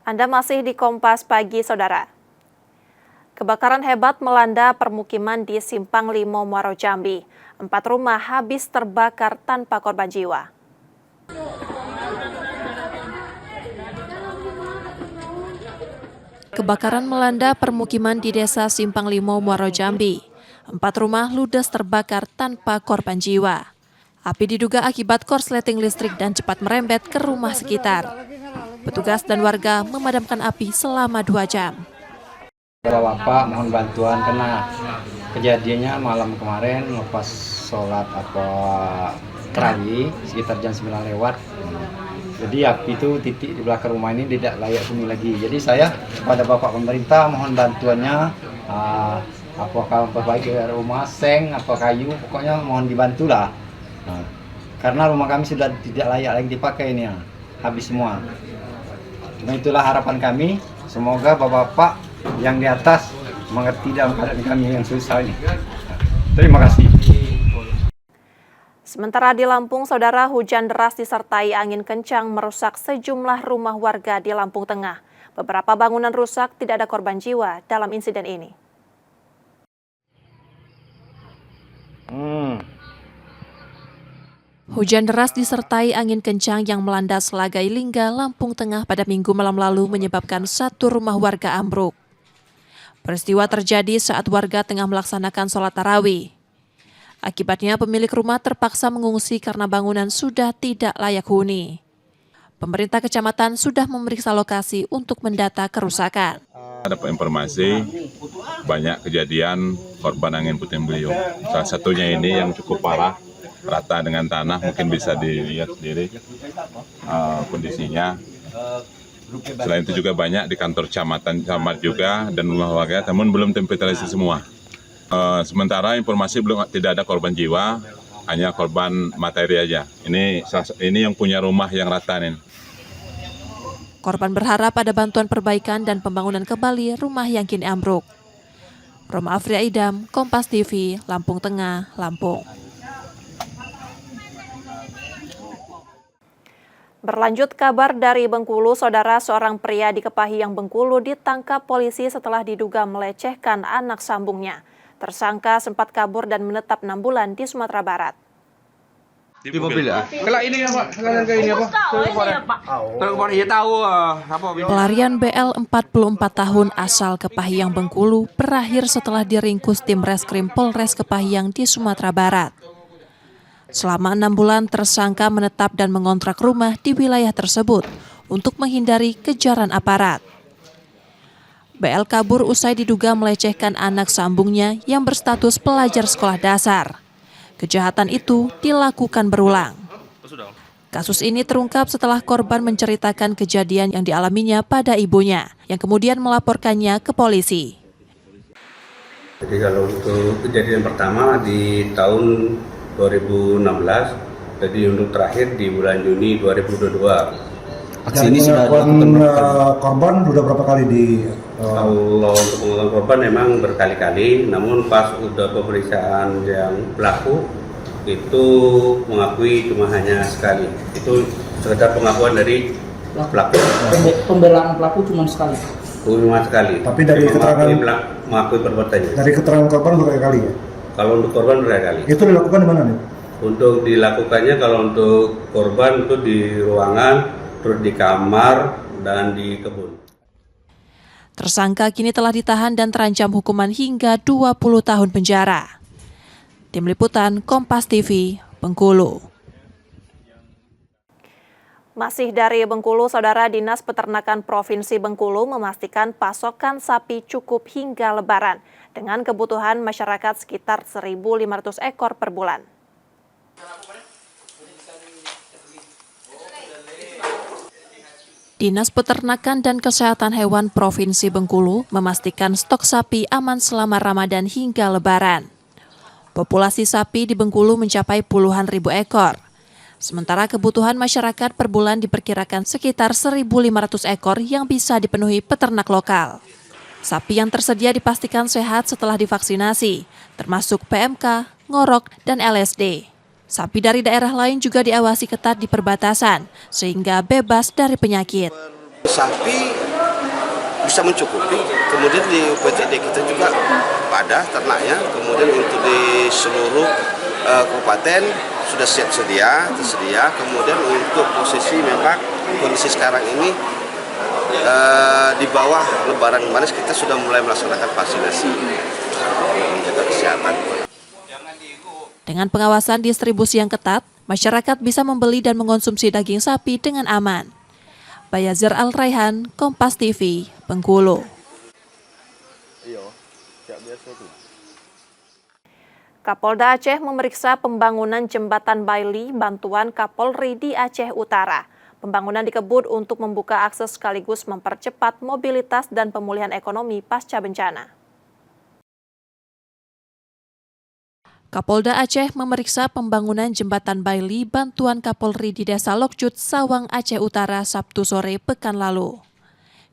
Anda masih di Kompas Pagi, Saudara. Kebakaran hebat melanda permukiman di Simpang Limo, Muaro Jambi. 4 rumah habis terbakar tanpa korban jiwa. Kebakaran melanda permukiman di Desa Simpang Limo, Muaro Jambi. 4 rumah ludes terbakar tanpa korban jiwa. Api diduga akibat korsleting listrik dan cepat merembet ke rumah sekitar. Petugas dan warga memadamkan api selama 2 jam. Bapak mohon bantuan karena kejadiannya malam kemarin lepas sholat terawih sekitar jam 9 lewat. Jadi api itu titik di belakang rumah ini tidak layak huni lagi. Jadi saya kepada Bapak pemerintah mohon bantuannya, apakah memperbaiki rumah, seng, apa kayu, pokoknya mohon dibantulah. Karena rumah kami sudah tidak layak lagi dipakai ini, habis semua. Nah, itulah harapan kami, semoga Bapak-Bapak yang di atas mengerti dalam keadaan kami yang susah ini. Terima kasih. Sementara di Lampung, Saudara, hujan deras disertai angin kencang merusak sejumlah rumah warga di Lampung Tengah. Beberapa bangunan rusak, tidak ada korban jiwa dalam insiden ini. Hujan deras disertai angin kencang yang melanda Selagai Lingga, Lampung Tengah pada Minggu malam lalu menyebabkan 1 rumah warga ambruk. Peristiwa terjadi saat warga tengah melaksanakan sholat tarawih. Akibatnya pemilik rumah terpaksa mengungsi karena bangunan sudah tidak layak huni. Pemerintah kecamatan sudah memeriksa lokasi untuk mendata kerusakan. Ada informasi banyak kejadian korban angin puting beliung. Salah satunya ini yang cukup parah, rata dengan tanah, mungkin bisa dilihat sendiri kondisinya. Selain itu juga banyak di kantor kecamatan camat juga dan rumah warga, namun belum terverifikasi semua. Sementara informasi tidak ada korban jiwa, hanya korban materi aja. Ini yang punya rumah yang rata nih. Korban berharap ada bantuan perbaikan dan pembangunan kembali rumah yang kini ambruk. Roma Afria Idam, Kompas TV, Lampung Tengah, Lampung. Berlanjut kabar dari Bengkulu, Saudara, seorang pria di Kepahyang, Bengkulu ditangkap polisi setelah diduga melecehkan anak sambungnya. Tersangka sempat kabur dan menetap 6 bulan di Sumatera Barat. Di mobil ya? Kalau ini apa? Kalau ini apa? Pelarian BL 44 tahun asal Kepahyang, Bengkulu berakhir setelah diringkus tim Reskrim Polres Kepahyang di Sumatera Barat. Selama 6 bulan tersangka menetap dan mengontrak rumah di wilayah tersebut untuk menghindari kejaran aparat. BL kabur usai diduga melecehkan anak sambungnya yang berstatus pelajar sekolah dasar. Kejahatan itu dilakukan berulang. Kasus ini terungkap setelah korban menceritakan kejadian yang dialaminya pada ibunya, yang kemudian melaporkannya ke polisi. Jadi kalau untuk kejadian pertama di tahun 2016, jadi untuk terakhir di bulan Juni 2022. Aksi ini sudah dilakukan korban sudah berapa kali di? Kalau untuk mengulang korban memang berkali-kali, namun pas udah pemeriksaan yang pelaku itu mengakui cuma hanya sekali. Itu sekedar pengakuan dari pelaku. Pembelaan pelaku cuma sekali. Cuma sekali. Tapi dari keterangan mengakui perbuatannya. Dari keterangan korban berapa kali ya? Kalau untuk korban berkali. Itu dilakukan di mana nih? Untuk dilakukannya kalau untuk korban itu di ruangan, terus di kamar dan di kebun. Tersangka kini telah ditahan dan terancam hukuman hingga 20 tahun penjara. Tim Liputan Kompas TV, Bengkulu. Masih dari Bengkulu, Saudara, Dinas Peternakan Provinsi Bengkulu memastikan pasokan sapi cukup hingga Lebaran dengan kebutuhan masyarakat sekitar 1.500 ekor per bulan. Dinas Peternakan dan Kesehatan Hewan Provinsi Bengkulu memastikan stok sapi aman selama Ramadan hingga Lebaran. Populasi sapi di Bengkulu mencapai puluhan ribu ekor. Sementara kebutuhan masyarakat per bulan diperkirakan sekitar 1.500 ekor yang bisa dipenuhi peternak lokal. Sapi yang tersedia dipastikan sehat setelah divaksinasi, termasuk PMK, ngorok, dan LSD. Sapi dari daerah lain juga diawasi ketat di perbatasan, sehingga bebas dari penyakit. Sapi bisa mencukupi. Kemudian di UPTD kita juga ada ternaknya. Kemudian untuk di seluruh kabupaten sudah tersedia. Kemudian untuk posisi memang kondisi sekarang ini di bawah Lebaran kemarin kita sudah mulai melaksanakan vaksinasi menjaga kesehatan. Dengan pengawasan distribusi yang ketat, masyarakat bisa membeli dan mengonsumsi daging sapi dengan aman. Bayazir Al-Raihan, Kompas TV, Bengkulu. Kapolda Aceh memeriksa pembangunan jembatan Baili bantuan Kapolri di Aceh Utara. Pembangunan dikebut untuk membuka akses sekaligus mempercepat mobilitas dan pemulihan ekonomi pasca bencana. Kapolda Aceh memeriksa pembangunan jembatan Baili bantuan Kapolri di Desa Lokjut, Sawang, Aceh Utara, Sabtu sore pekan lalu.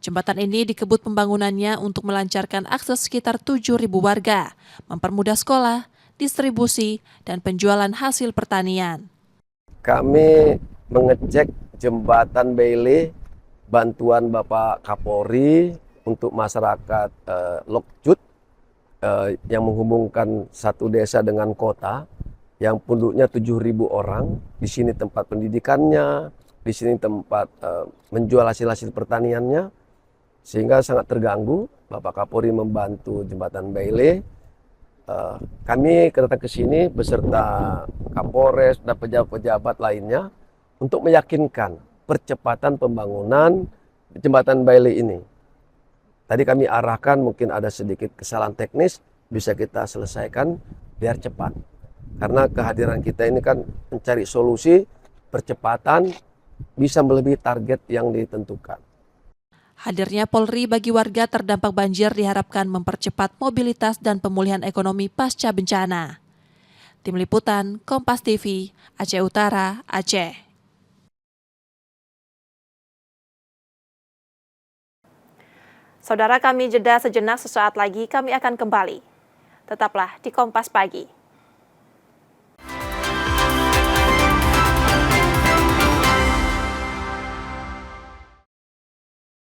Jembatan ini dikebut pembangunannya untuk melancarkan akses sekitar 7.000 warga, mempermudah sekolah, distribusi, dan penjualan hasil pertanian. Kami mengecek jembatan Baili bantuan Bapak Kapolri untuk masyarakat Lokjut yang menghubungkan satu desa dengan kota yang penduduknya 7.000 orang. Di sini tempat pendidikannya, di sini tempat menjual hasil-hasil pertaniannya, sehingga sangat terganggu. Bapak Kapolri membantu jembatan Baili. Kami datang ke sini beserta Kapolres dan pejabat-pejabat lainnya untuk meyakinkan percepatan pembangunan jembatan Baili ini. Tadi kami arahkan mungkin ada sedikit kesalahan teknis, bisa kita selesaikan biar cepat. Karena kehadiran kita ini kan mencari solusi, percepatan, bisa melebihi target yang ditentukan. Hadirnya Polri bagi warga terdampak banjir diharapkan mempercepat mobilitas dan pemulihan ekonomi pasca bencana. Tim Liputan, Kompas TV, Aceh Utara, Aceh. Saudara, kami jeda sejenak, sesaat lagi kami akan kembali. Tetaplah di Kompas Pagi.